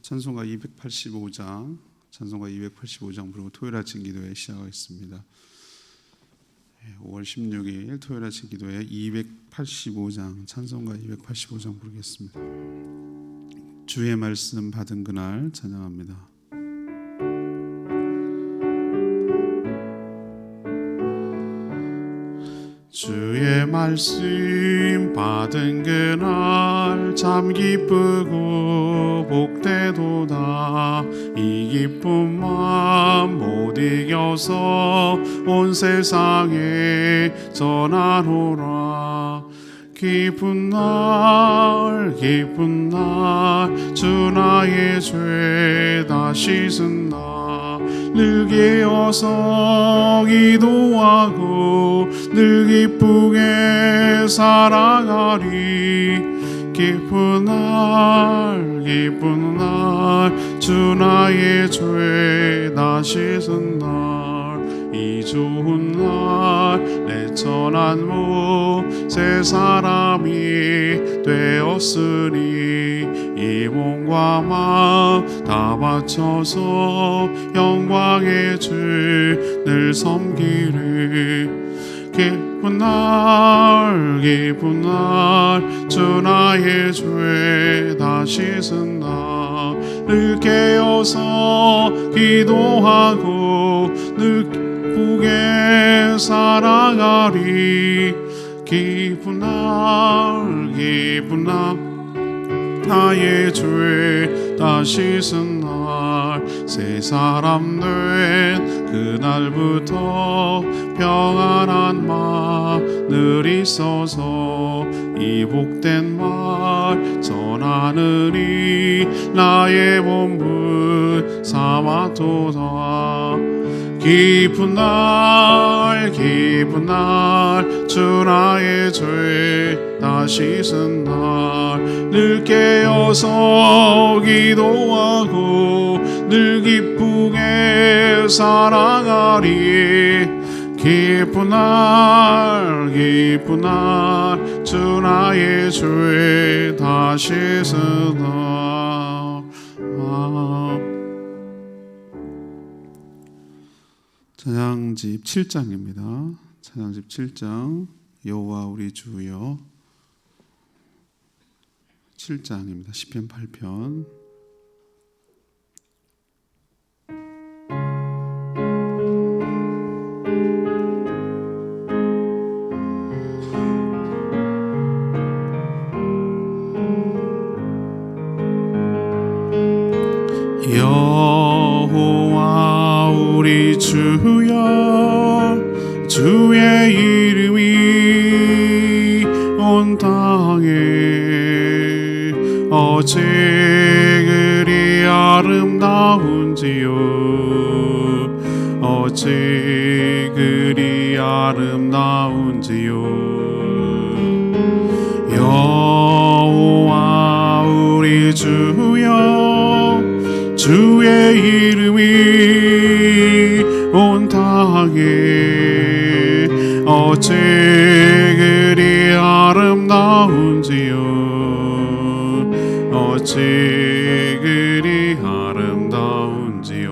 찬송가 285장 부르고 토요일 아침 기도회 시작하겠습니다. 5월 16일 토요일 아침 기도회 285장 찬송가 285장 부르겠습니다. 주의 말씀 받은 그날 찬양합니다. 주의 말씀 받은 그날 참 기쁘고 복되도다. 이 기쁜 마음 못 이겨서 온 세상에 전하노라. 기쁜 날 주 나의 죄 다 씻은 날 늘 깨어서 기도하고 늘 기쁘게 살아가리. 기쁜 날 주 나의 죄 다 씻은 날 이 좋은 날 내 천한 모세 사람이 되었으니 이 몸과 마음 다 바쳐서 영광의 주 늘 섬기리. 기쁜 날 주 나의 죄 다 씻은 날 늘 깨어서 기도하고 늘 기쁘게 살아가리. 기쁜 날 나의 죄 다 씻은 날 새 사람 된 그날부터 평안한 마늘 있어서 이 복된 말 전하느니 나의 본분 삼았도다. 기쁜 날 주 나의 죄 다 씻은 날 늘 깨어서 기도하고 늘 기쁘게 살아가리. 기쁜 날 주 나의 죄 다 씻은 날. 찬양집 7장입니다. 찬양집 7장 여호와 우리 주여 7장입니다. 시편 8편. 여호와 우리 주여 주의 이름이 온 땅에 어찌 그리 아름다운지요. 어찌 그리 아름다운지요. 여호와 우리 주여 주의 이름이 온 땅에 어찌 그리 아름다운지요. 어찌 그리 아름다운지요.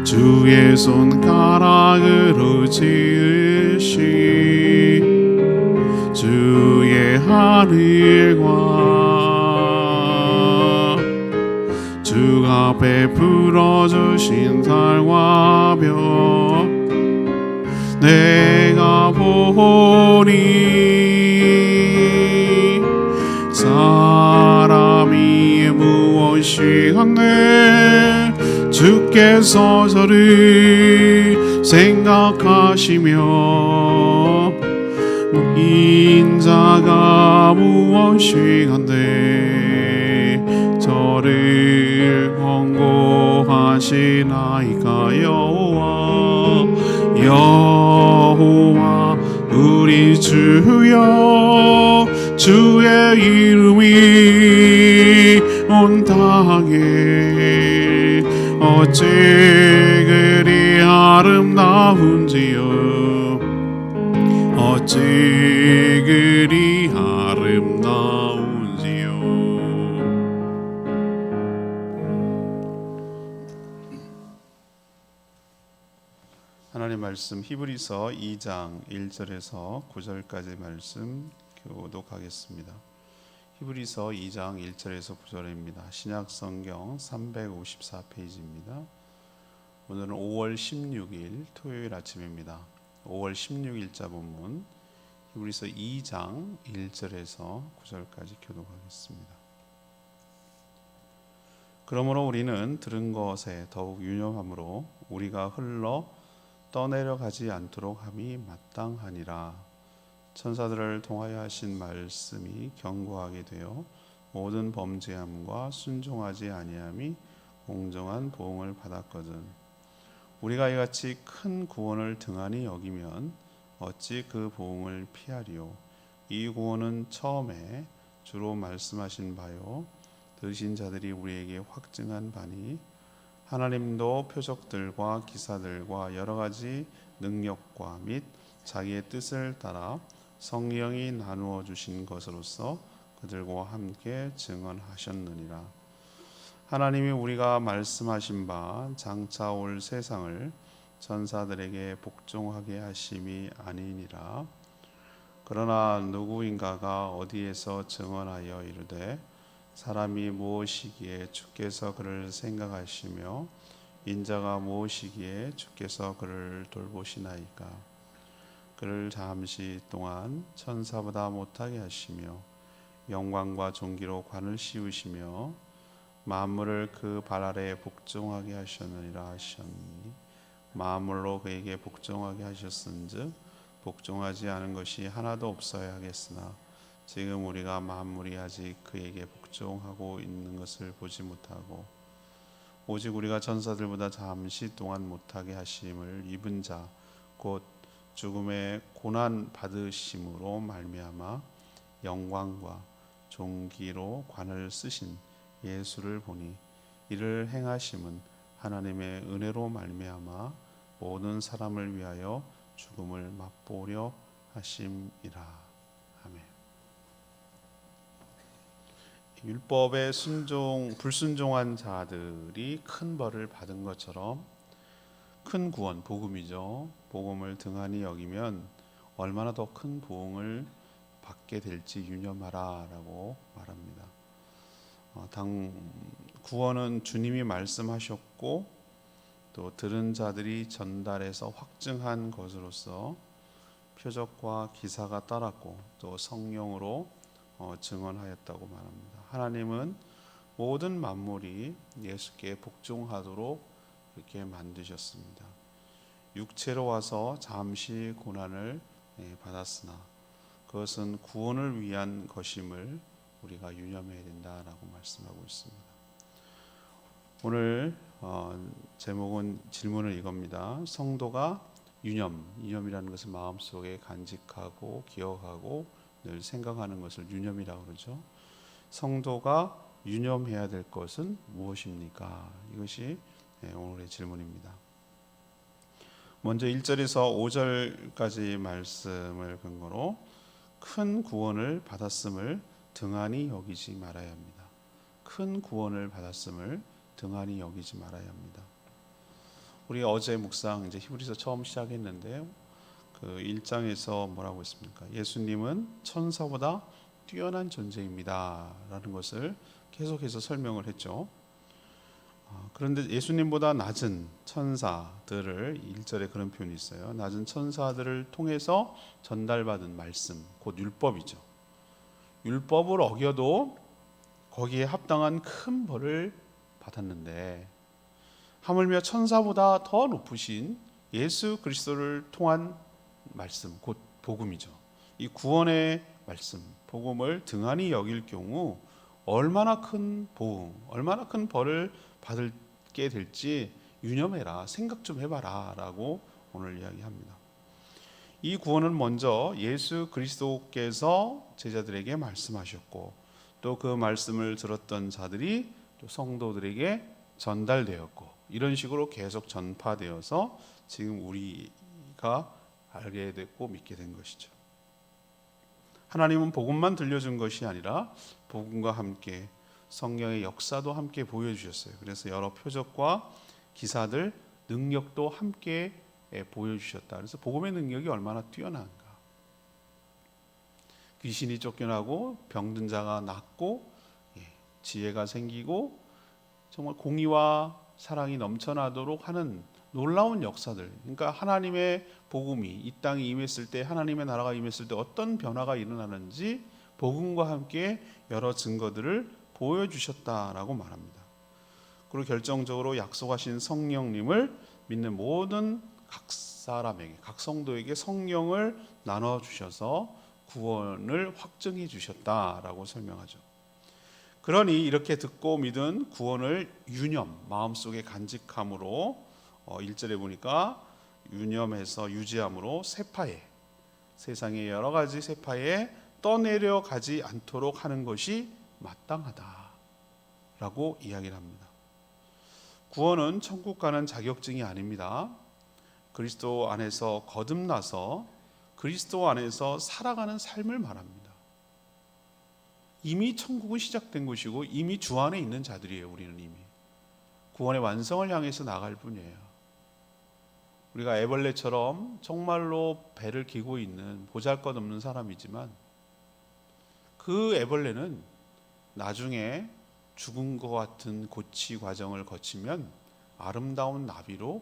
주의 손가락으로 지으신 주의 하늘과 주가 베풀어 주신 달과 별 내가 보니 사람이 무엇이 한데 주께서 저를 생각하시며 인자가 무엇이 한데 저를 권고하시나이까. 여호와 우리 주여 주의 이름이 온 땅에 어찌 그리 아름다운지요. 어찌 그리 아름다운지요. 하나님 말씀 히브리서 2장 1절에서 9절까지 말씀 교독하겠습니다. 히브리서 2장 1절에서 9절입니다. 신약 성경 354페이지입니다. 오늘은 5월 16일 토요일 아침입니다. 5월 16일자 본문 히브리서 2장 1절에서 9절까지 교독하겠습니다. 그러므로 우리는 들은 것에 더욱 유념함으로 우리가 흘러 떠내려가지 않도록 함이 마땅하니라. 천사들을 통하여 하신 말씀이 견고하게 되어 모든 범죄함과 순종하지 아니함이 공정한 보응을 받았거든. 우리가 이같이 큰 구원을 등한히 여기면 어찌 그 보응을 피하리요. 이 구원은 처음에 주로 말씀하신 바요 들으신 자들이 우리에게 확증한 바니 하나님도 표적들과 기사들과 여러 가지 능력과 및 자기의 뜻을 따라 성령이 나누어 주신 것으로서 그들과 함께 증언하셨느니라. 하나님이 우리가 말씀하신 바 장차 올 세상을 천사들에게 복종하게 하심이 아니니라. 그러나 누구인가가 어디에서 증언하여 이르되 사람이 무엇이기에 주께서 그를 생각하시며 인자가 무엇이기에 주께서 그를 돌보시나이까. 그를 잠시 동안 천사보다 못하게 하시며 영광과 존귀로 관을 씌우시며 만물을 그 발 아래에 복종하게 하셨느니라 하셨니. 만물로 그에게 복종하게 하셨은즉 복종하지 않은 것이 하나도 없어야 하겠으나 지금 우리가 만물이 아직 그에게 복종하고 있는 것을 보지 못하고 오직 우리가 천사들보다 잠시 동안 못하게 하심을 입은 자 곧 죽음의 고난 받으심으로 말미암아 영광과 존귀로 관을 쓰신 예수를 보니 이를 행하심은 하나님의 은혜로 말미암아 모든 사람을 위하여 죽음을 맛보려 하심이라. 아멘. 율법에 불순종한 자들이 큰 벌을 받은 것처럼 큰 구원, 복음이죠. 복음을 등한히 여기면 얼마나 더 큰 보응을 받게 될지 유념하라라고 말합니다. 구원은 주님이 말씀하셨고 또 들은 자들이 전달해서 확증한 것으로서 표적과 기사가 따랐고 또 성령으로 증언하였다고 말합니다. 하나님은 모든 만물이 예수께 복종하도록 그렇게 만드셨습니다. 육체로 와서 잠시 고난을 받았으나 그것은 구원을 위한 것임을 우리가 유념해야 된다라고 말씀하고 있습니다. 오늘 제목은 질문은 이겁니다. 성도가 유념이라는 것을 마음속에 간직하고 기억하고 늘 생각하는 것을 유념이라고 그러죠. 성도가 유념해야 될 것은 무엇입니까? 이것이 오늘의 질문입니다. 먼저 1절에서 5절까지 말씀을 근거로 큰 구원을 받았음을 등한히 여기지 말아야 합니다. 큰 구원을 받았음을 등한히 여기지 말아야 합니다. 우리 어제 묵상 이제 히브리서 처음 시작했는데요. 그 1장에서 뭐라고 했습니까? 예수님은 천사보다 뛰어난 존재입니다. 라는 것을 계속해서 설명을 했죠. 그런데 예수님보다 낮은 천사들을 1절에 그런 표현이 있어요. 낮은 천사들을 통해서 전달받은 말씀, 곧 율법이죠. 율법을 어겨도 거기에 합당한 큰 벌을 받았는데 하물며 천사보다 더 높으신 예수 그리스도를 통한 말씀, 곧 복음이죠. 이 구원의 말씀, 복음을 등한히 여길 경우 얼마나 큰 보응, 얼마나 큰 벌을 받게 될지 유념해라, 생각 좀 해봐라 라고 오늘 이야기합니다. 이 구원은 먼저 예수 그리스도께서 제자들에게 말씀하셨고 또 그 말씀을 들었던 자들이 또 성도들에게 전달되었고 이런 식으로 계속 전파되어서 지금 우리가 알게 됐고 믿게 된 것이죠. 하나님은 복음만 들려준 것이 아니라 복음과 함께 성령의 역사도 함께 보여주셨어요. 그래서 여러 표적과 기사들, 능력도 함께 보여주셨다. 그래서 복음의 능력이 얼마나 뛰어난가. 귀신이 쫓겨나고 병든 자가 낫고 지혜가 생기고 정말 공의와 사랑이 넘쳐나도록 하는 놀라운 역사들. 그러니까 하나님의 복음이 이 땅에 임했을 때, 하나님의 나라가 임했을 때 어떤 변화가 일어나는지 복음과 함께 여러 증거들을 보여주셨다라고 말합니다. 그리고 결정적으로 약속하신 성령님을 믿는 모든 각 사람에게, 각 성도에게 성령을 나눠주셔서 구원을 확증해 주셨다라고 설명하죠. 그러니 이렇게 듣고 믿은 구원을 유념, 마음속에 간직함으로 1절에 보니까 유념해서 유지함으로 세파에, 세상의 여러 가지 세파에 떠내려가지 않도록 하는 것이 마땅하다라고 이야기를 합니다. 구원은 천국 가는 자격증이 아닙니다. 그리스도 안에서 거듭나서 그리스도 안에서 살아가는 삶을 말합니다. 이미 천국은 시작된 것이고 이미 주 안에 있는 자들이에요. 우리는 이미 구원의 완성을 향해서 나갈 뿐이에요. 우리가 애벌레처럼 정말로 배를 기고 있는 보잘것없는 사람이지만 그 애벌레는 나중에 죽은 것 같은 고치 과정을 거치면 아름다운 나비로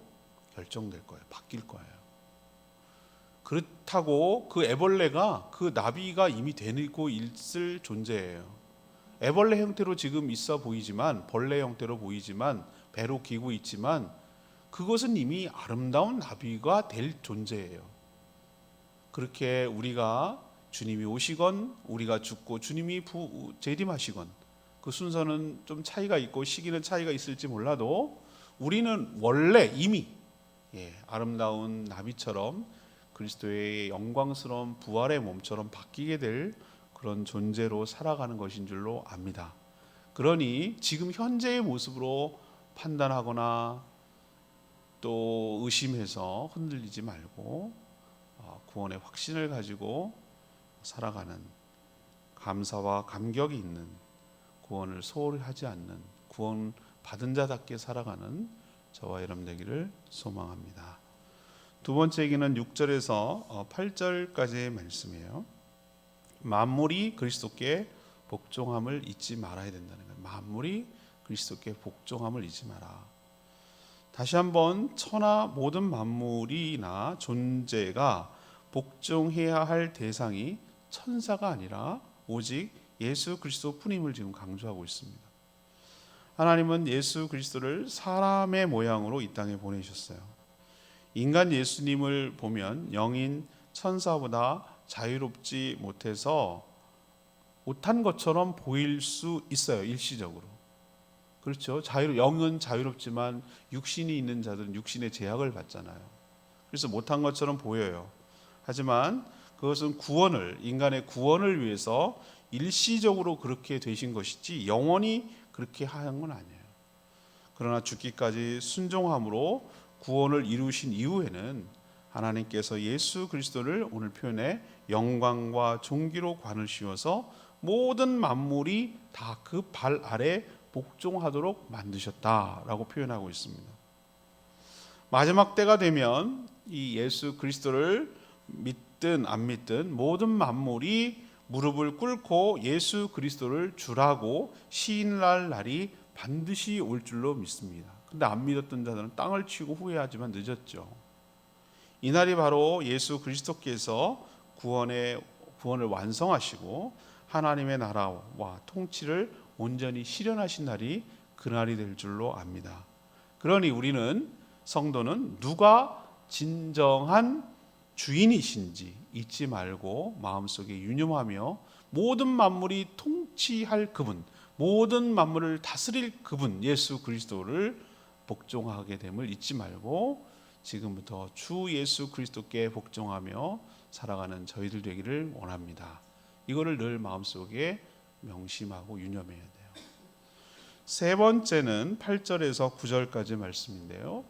결정될 거예요. 바뀔 거예요. 그렇다고 그 애벌레가 그 나비가 이미 되고 있을 존재예요. 애벌레 형태로 지금 있어 보이지만, 벌레 형태로 보이지만, 배로 기고 있지만 그것은 이미 아름다운 나비가 될 존재예요. 그렇게 우리가 주님이 오시건 우리가 죽고 주님이 재림하시건 그 순서는 좀 차이가 있고 시기는 차이가 있을지 몰라도 우리는 원래 이미 아름다운 나비처럼 그리스도의 영광스러운 부활의 몸처럼 바뀌게 될 그런 존재로 살아가는 것인 줄로 압니다. 그러니 지금 현재의 모습으로 판단하거나 또 의심해서 흔들리지 말고 구원의 확신을 가지고 살아가는, 감사와 감격이 있는, 구원을 소홀히 하지 않는, 구원 받은 자답게 살아가는 저와 여러분 되기를 소망합니다. 두 번째 얘기는 6절에서 8절까지의 말씀이에요. 만물이 그리스도께 복종함을 잊지 말아야 된다는 거예요. 만물이 그리스도께 복종함을 잊지 마라. 다시 한번 천하 모든 만물이나 존재가 복종해야 할 대상이 천사가 아니라 오직 예수 그리스도뿐임을 지금 강조하고 있습니다. 하나님은 예수 그리스도를 사람의 모양으로 이 땅에 보내셨어요. 인간 예수님을 보면 영인 천사보다 자유롭지 못해서 못한 것처럼 보일 수 있어요. 일시적으로. 그렇죠. 영은 자유롭지만 육신이 있는 자들은 육신의 제약을 받잖아요. 그래서 못한 것처럼 보여요. 하지만 그것은 인간의 구원을 위해서 일시적으로 그렇게 되신 것이지 영원히 그렇게 한 건 아니에요. 그러나 죽기까지 순종함으로 구원을 이루신 이후에는 하나님께서 예수 그리스도를 오늘 표현에 영광과 존귀로 관을 씌워서 모든 만물이 다 그 발 아래 복종하도록 만드셨다라고 표현하고 있습니다. 마지막 때가 되면 이 예수 그리스도를 믿든 안 믿든 모든 만물이 무릎을 꿇고 예수 그리스도를 주라고 시인할 날이 반드시 올 줄로 믿습니다. 근데 안 믿었던 자들은 땅을 치고 후회하지만 늦었죠. 이 날이 바로 예수 그리스도께서 구원을 완성하시고 하나님의 나라와 통치를 온전히 실현하신 날이 그날이 될 줄로 압니다. 그러니 우리는 성도는 누가 진정한 주인이신지 잊지 말고 마음속에 유념하며 모든 만물이 통치할 그분, 모든 만물을 다스릴 그분 예수 그리스도를 복종하게 됨을 잊지 말고 지금부터 주 예수 그리스도께 복종하며 살아가는 저희들 되기를 원합니다. 이거를 늘 마음속에 명심하고 유념해야 돼요. 세 번째는 8절에서 9절까지 말씀인데요.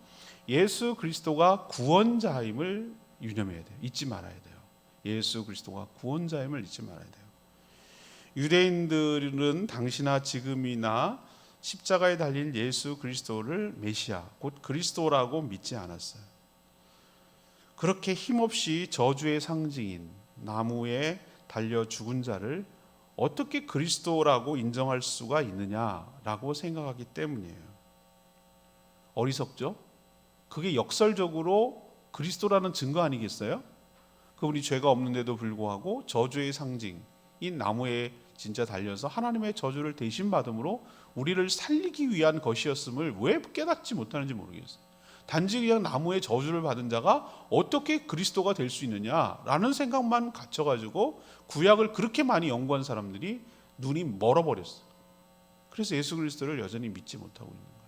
예수 그리스도가 구원자임을 유념해야 돼요. 잊지 말아야 돼요. 예수 그리스도가 구원자임을 잊지 말아야 돼요. 유대인들은 당시나 지금이나 십자가에 달린 예수 그리스도를 메시아, 곧 그리스도라고 믿지 않았어요. 그렇게 힘없이 저주의 상징인 나무에 달려 죽은 자를 어떻게 그리스도라고 인정할 수가 있느냐라고 생각하기 때문이에요. 어리석죠? 그게 역설적으로 그리스도라는 증거 아니겠어요? 그분이 죄가 없는데도 불구하고 저주의 상징인 나무에 진짜 달려서 하나님의 저주를 대신 받음으로 우리를 살리기 위한 것이었음을 왜 깨닫지 못하는지 모르겠어요. 단지 그냥 나무에 저주를 받은 자가 어떻게 그리스도가 될 수 있느냐라는 생각만 갇혀가지고 구약을 그렇게 많이 연구한 사람들이 눈이 멀어버렸어요. 그래서 예수 그리스도를 여전히 믿지 못하고 있는 거예요.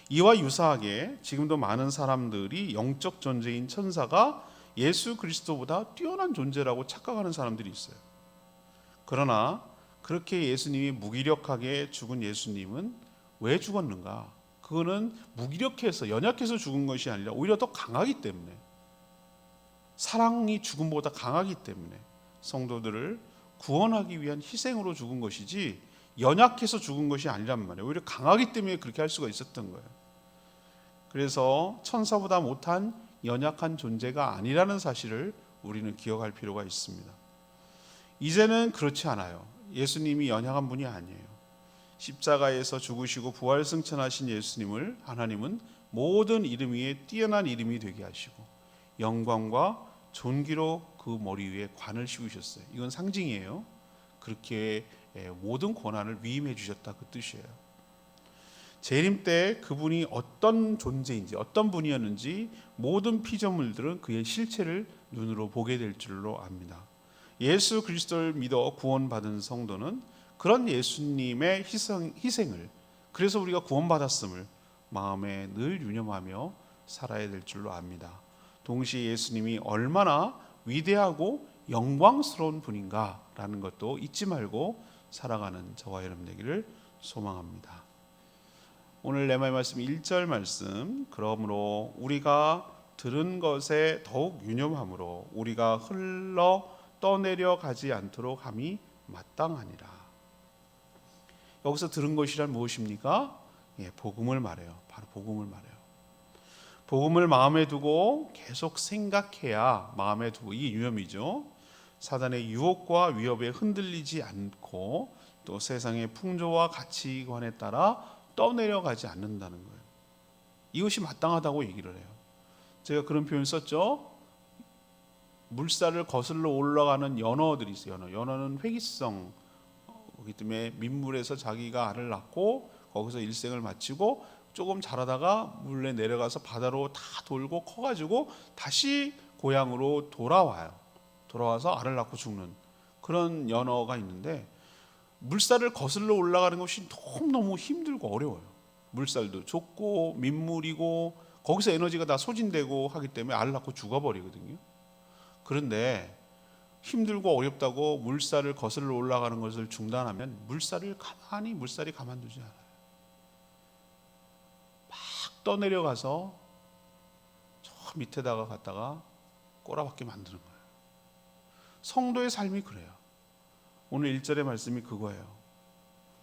이와 유사하게 지금도 많은 사람들이 영적 존재인 천사가 예수 그리스도보다 뛰어난 존재라고 착각하는 사람들이 있어요. 그러나 그렇게 예수님이 무기력하게 죽은 예수님은 왜 죽었는가? 그거는 무기력해서 연약해서 죽은 것이 아니라 오히려 더 강하기 때문에, 사랑이 죽음보다 강하기 때문에 성도들을 구원하기 위한 희생으로 죽은 것이지 연약해서 죽은 것이 아니란 말이에요. 오히려 강하기 때문에 그렇게 할 수가 있었던 거예요. 그래서 천사보다 못한 연약한 존재가 아니라는 사실을 우리는 기억할 필요가 있습니다. 이제는 그렇지 않아요. 예수님이 연약한 분이 아니에요. 십자가에서 죽으시고 부활 승천하신 예수님을 하나님은 모든 이름 위에 뛰어난 이름이 되게 하시고 영광과 존귀로 그 머리 위에 관을 씌우셨어요. 이건 상징이에요. 그렇게 모든 권한을 위임해 주셨다, 그 뜻이에요. 재림 때 그분이 어떤 존재인지, 어떤 분이었는지 모든 피조물들은 그의 실체를 눈으로 보게 될 줄로 압니다. 예수 그리스도를 믿어 구원받은 성도는 그런 예수님의 희생을, 그래서 우리가 구원받았음을 마음에 늘 유념하며 살아야 될 줄로 압니다. 동시에 예수님이 얼마나 위대하고 영광스러운 분인가라는 것도 잊지 말고 살아가는 저와 여러분 되기를 소망합니다. 오늘 레마의 말씀 1절 말씀, 그러므로 우리가 들은 것에 더욱 유념함으로 우리가 흘러 떠내려 가지 않도록 함이 마땅하니라. 여기서 들은 것이란 무엇입니까? 복음을 말해요. 바로 복음을 말해요. 복음을 마음에 두고 계속 생각해야, 마음에 두고, 이게 유념이죠. 사단의 유혹과 위협에 흔들리지 않고 또 세상의 풍조와 가치관에 따라 떠내려가지 않는다는 거예요. 이것이 마땅하다고 얘기를 해요. 제가 그런 표현을 썼죠. 물살을 거슬러 올라가는 연어들이 있어요. 연어는 회귀성, 그렇기 때문에 민물에서 자기가 알을 낳고 거기서 일생을 마치고 조금 자라다가 물에 내려가서 바다로 다 돌고 커가지고 다시 고향으로 돌아와요. 돌아와서 알을 낳고 죽는 그런 연어가 있는데, 물살을 거슬러 올라가는 것이 너무너무 힘들고 어려워요. 물살도 좁고 민물이고 거기서 에너지가 다 소진되고 하기 때문에 알을 낳고 죽어버리거든요. 그런데 힘들고 어렵다고 물살을 거슬러 올라가는 것을 중단하면 물살이 가만두지 않아요. 막 떠내려가서 저 밑에다가 갔다가 꼬라박게 만드는 거예요. 성도의 삶이 그래요. 오늘 1절의 말씀이 그거예요.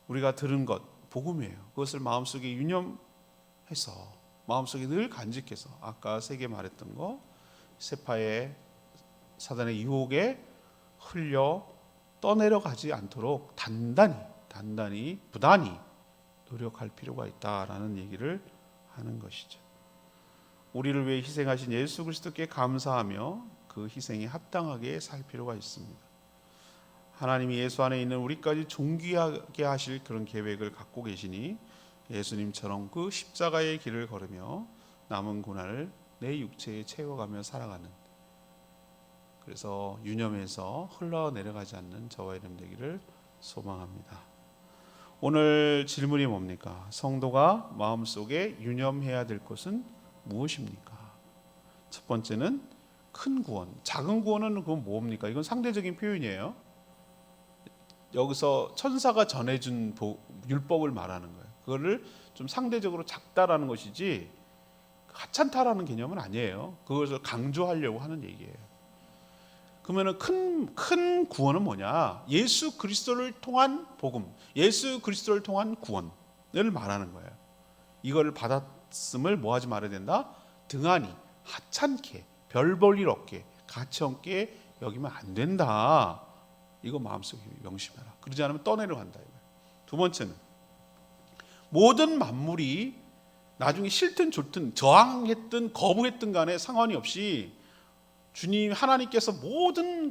우리가 들은 것, 복음이에요. 그것을 마음속에 유념해서, 마음속에 늘 간직해서, 아까 세 개 말했던 거, 세파의 사단의 유혹에 흘려 떠내려가지 않도록 단단히 부단히 노력할 필요가 있다라는 얘기를 하는 것이죠. 우리를 위해 희생하신 예수 그리스도께 감사하며 그 희생에 합당하게 살 필요가 있습니다. 하나님이 예수 안에 있는 우리까지 존귀하게 하실 그런 계획을 갖고 계시니 예수님처럼 그 십자가의 길을 걸으며 남은 고난을 내 육체에 채워가며 살아가는, 그래서 유념해서 흘러내려가지 않는 저와 여러분 되기를 소망합니다. 오늘 질문이 뭡니까? 성도가 마음속에 유념해야 될 것은 무엇입니까? 첫 번째는 큰 구원. 작은 구원은 그건 뭡니까? 이건 상대적인 표현이에요. 여기서 천사가 전해준 율법을 말하는 거예요. 그거를 좀 상대적으로 작다라는 것이지 하찮다라는 개념은 아니에요. 그것을 강조하려고 하는 얘기예요. 그러면은 큰 구원은 뭐냐? 예수 그리스도를 통한 복음, 예수 그리스도를 통한 구원을 말하는 거예요. 이걸 받았음을 뭐하지 말아야 된다? 등한히 하찮게, 별 볼 일 없게, 가치 없게 여기면 안 된다. 이거 마음속에 명심해라. 그러지 않으면 떠내려간다. 두 번째는 모든 만물이 나중에 싫든 좋든 저항했든 거부했든 간에 상관이 없이 주님 하나님께서 모든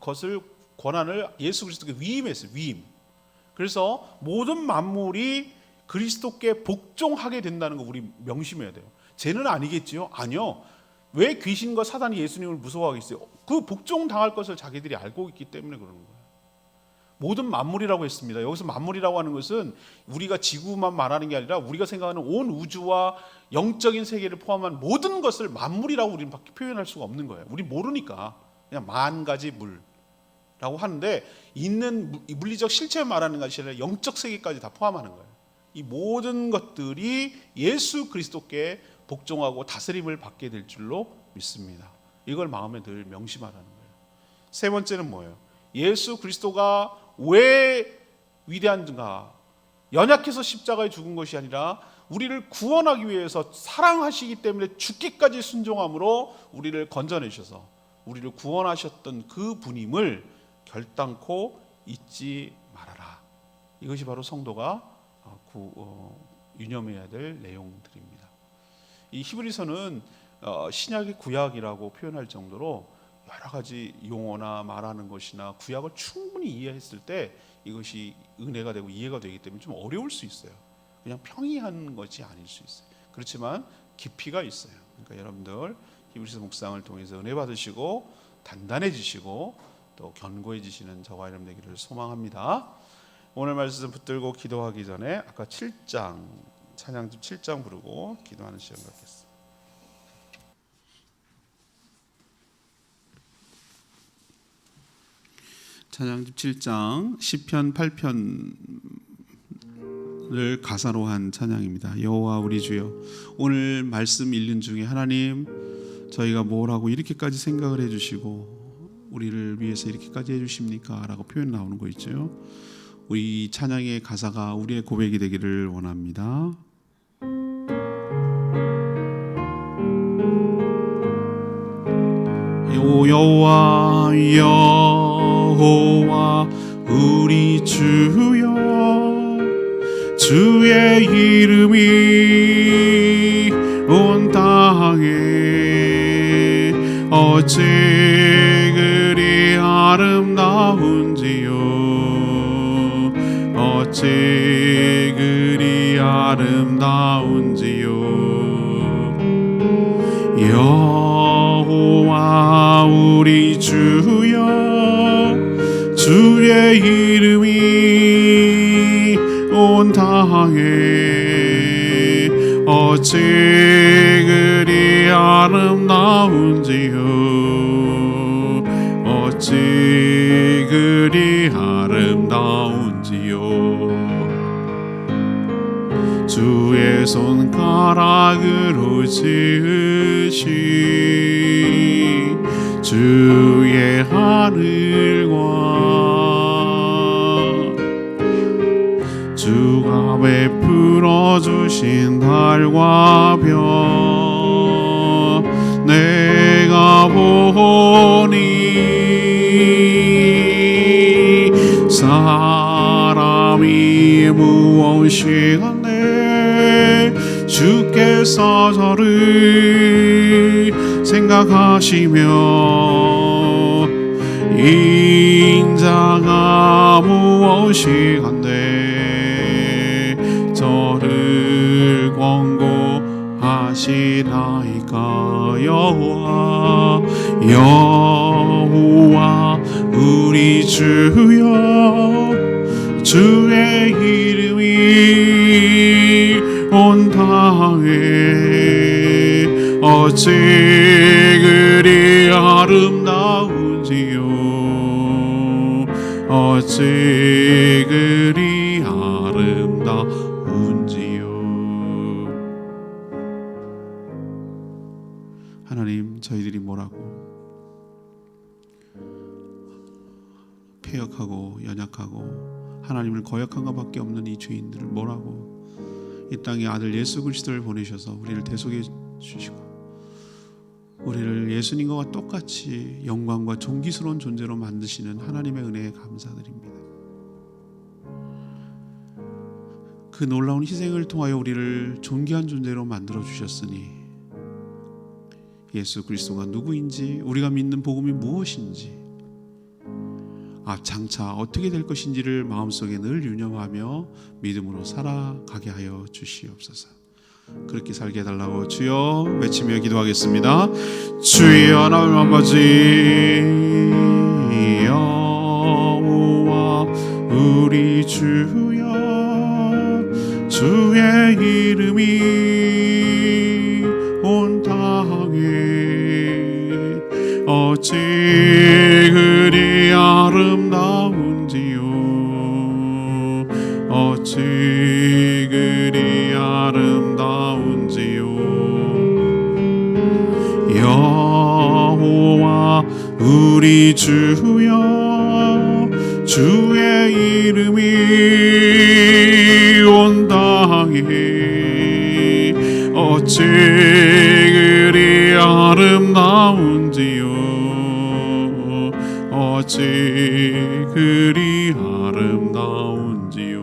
것을 권한을 예수 그리스도께 위임했어요. 위임. 그래서 모든 만물이 그리스도께 복종하게 된다는 거 우리 명심해야 돼요. 쟤는 아니겠지요? 아니요. 왜 귀신과 사단이 예수님을 무서워하겠어요? 그 복종 당할 것을 자기들이 알고 있기 때문에 그러는 거예요. 모든 만물이라고 했습니다. 여기서 만물이라고 하는 것은 우리가 지구만 말하는 게 아니라 우리가 생각하는 온 우주와 영적인 세계를 포함한 모든 것을 만물이라고 우리는 밖에 표현할 수가 없는 거예요. 우리 모르니까 그냥 만 가지 물라고 하는데 있는 물리적 실체 말하는 것이 아니라 영적 세계까지 다 포함하는 거예요. 이 모든 것들이 예수 그리스도께 복종하고 다스림을 받게 될 줄로 믿습니다. 이걸 마음에 늘 명심하라는 거예요. 세 번째는 뭐예요? 예수 그리스도가 왜 위대한가? 연약해서 십자가에 죽은 것이 아니라 우리를 구원하기 위해서 사랑하시기 때문에 죽기까지 순종함으로 우리를 건져내셔서 우리를 구원하셨던 그 분임을 결단코 잊지 말아라. 이것이 바로 성도가 유념해야 될 내용들입니다. 이 히브리서는 신약의 구약이라고 표현할 정도로 여러 가지 용어나 말하는 것이나 구약을 충분히 이해했을 때 이것이 은혜가 되고 이해가 되기 때문에 좀 어려울 수 있어요. 그냥 평이한 것이 아닐 수 있어요. 그렇지만 깊이가 있어요. 그러니까 여러분들 히브리서 묵상을 통해서 은혜 받으시고 단단해지시고 또 견고해지시는 저와 여러분 되기를 소망합니다. 오늘 말씀 붙들고 기도하기 전에 아까 7장 찬양집 7장 부르고 기도하는 시간 갖겠습니다. 찬양집 7장 시편 8편을 가사로 한 찬양입니다. 여호와 우리 주여, 오늘 말씀 읽는 중에 하나님 저희가 뭘 하고 이렇게까지 생각을 해주시고 우리를 위해서 이렇게까지 해주십니까? 라고 표현 나오는 거 있죠. 우리 찬양의 가사가 우리의 고백이 되기를 원합니다. 여호와 여호와 우리 주여, 주의 이름이 온 땅에 어찌 그리 아름다운지요, 어찌 그리 아름다운지요. 여호와 우리 주여, 주의 이름이 온 땅에 어찌 그리 아름다운지요, 어찌 그리 아름다운지요. 주의 손가락으로 지으신 주의 하늘과 주가 베풀어 주신 달과 별 내가 보니 사람이 무엇이간데 주께서 저를 생각하시며 인자가 무엇이간데 저를 권고하시나이까. 여호와 여호와 우리 주여, 주의 이름이 온 땅에 어찌 그리 아름다운지요, 어찌 그리 아름다운지요. 하나님, 저희들이 뭐라고 패역하고 연약하고 하나님을 거역한 것밖에 없는 이 죄인들을 뭐라고, 이 땅에 아들 예수 그리스도를 보내셔서 우리를 대속해 주시고 우리를 예수님과 똑같이 영광과 존귀스러운 존재로 만드시는 하나님의 은혜에 감사드립니다. 그 놀라운 희생을 통하여 우리를 존귀한 존재로 만들어 주셨으니 예수 그리스도가 누구인지, 우리가 믿는 복음이 무엇인지, 장차 어떻게 될 것인지를 마음속에 늘 유념하며 믿음으로 살아가게 하여 주시옵소서. 그렇게 살게 해달라고 주여 외치며 기도하겠습니다. 주여 하나님 아버지, 여호와 우리 주여, 주의 이름이 온 땅에 어찌 그리 아름다운지요, 어찌 그리 아름다운지요. 여호와 우리 주여, 주의 이름이 온 땅에 어찌 그리 아름다운지요, 어찌 그리 아름다운지요.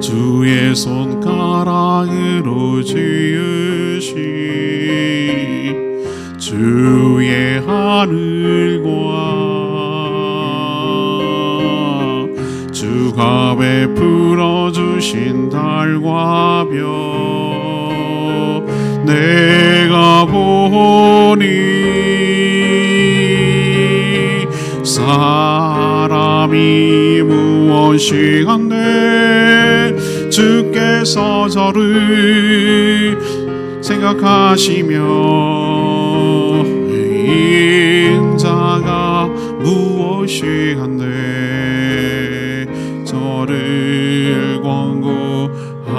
주의 손가락으로 지으신 주의 하늘과 주가 베풀어 주신 달과 별, 내가 보니 사람이 무엇이간데 주께서 저를 생각하시며 인자가 무엇이간데 저를 권고하시나이까.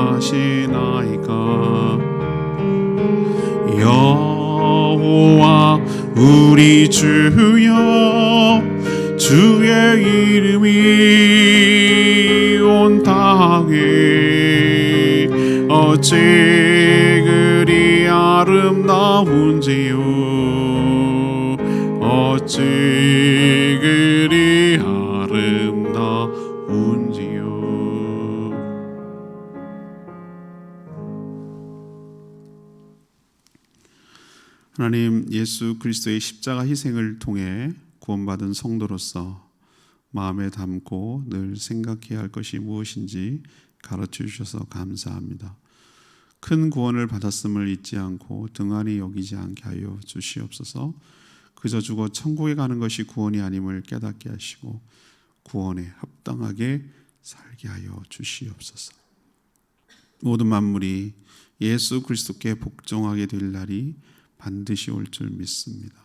여호와 우리 주여, 주의 이름이 온 땅에 어찌 그리 아름다운지요, 어찌 그리 아름다운지요. 하나님, 예수 그리스도의 십자가 희생을 통해 구원받은 성도로서 마음에 담고 늘 생각해야 할 것이 무엇인지 가르쳐 주셔서 감사합니다. 큰 구원을 받았음을 잊지 않고 등한히 여기지 않게 하여 주시옵소서. 그저 죽어 천국에 가는 것이 구원이 아님을 깨닫게 하시고 구원에 합당하게 살게 하여 주시옵소서. 모든 만물이 예수 그리스도께 복종하게 될 날이 반드시 올 줄 믿습니다.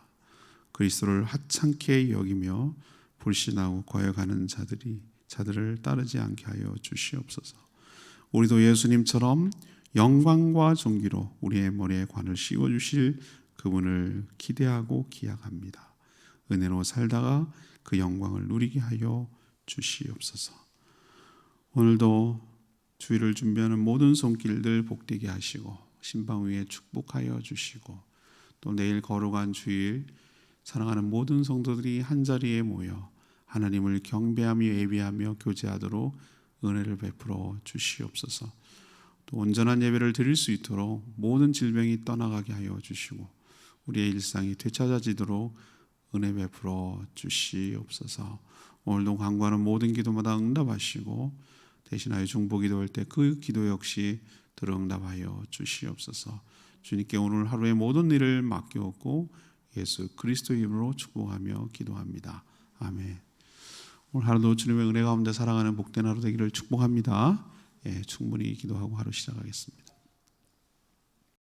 그리스도를 하찮게 여기며 불신하고 거역하는 자들을 따르지 않게 하여 주시옵소서. 우리도 예수님처럼 영광과 존귀로 우리의 머리에 관을 씌워주실 그분을 기대하고 기약합니다. 은혜로 살다가 그 영광을 누리게 하여 주시옵소서. 오늘도 주일을 준비하는 모든 손길들 복되게 하시고 신방 위에 축복하여 주시고, 또 내일 거룩한 주일 사랑하는 모든 성도들이 한자리에 모여 하나님을 경배하며 예배하며 교제하도록 은혜를 베풀어 주시옵소서. 또 온전한 예배를 드릴 수 있도록 모든 질병이 떠나가게 하여 주시고 우리의 일상이 되찾아지도록 은혜 베풀어 주시옵소서. 오늘도 간구하는 모든 기도마다 응답하시고 대신하여 중보기도할 때 그 기도 역시 들어응답하여 주시옵소서. 주님께 오늘 하루의 모든 일을 맡겨오고 예수 그리스도의 이름으로 축복하며 기도합니다. 아멘. 오늘 하루도 주님의 은혜 가운데 살아가는 복된 하루 되기를 축복합니다. 충분히 기도하고 하루 시작하겠습니다.